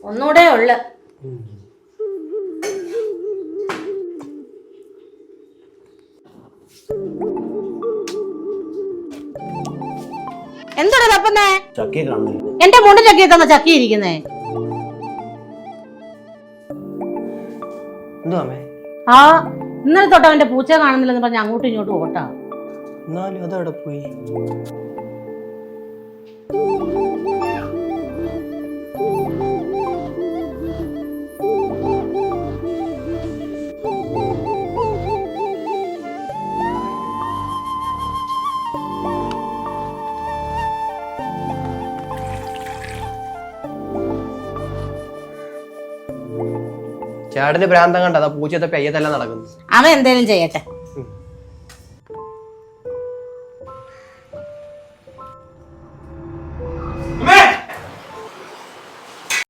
ഒന്നുകൂടെ ഉള്ളു. എന്താണ് തപ്പുന്നേ? എന്റെ മുണ്ട് ചക്കി തന്ന ചക്കി ഇരിക്കുന്നേ. ആ ഇന്നലെ തൊട്ട് അവന്റെ പൂച്ച കാണുന്നില്ലെന്ന് പറഞ്ഞ് അങ്ങോട്ടും ഇങ്ങോട്ടും ഓട്ടാ. അതവിടെ പോയി. ചേട്ടന് ഭ്രാന്തം കണ്ടതാ പൂച്ചത്തെ പെയ്യത്തെല്ലാം നടക്കുന്നു. അവൻ എന്തേലും ചെയ്യട്ടെ.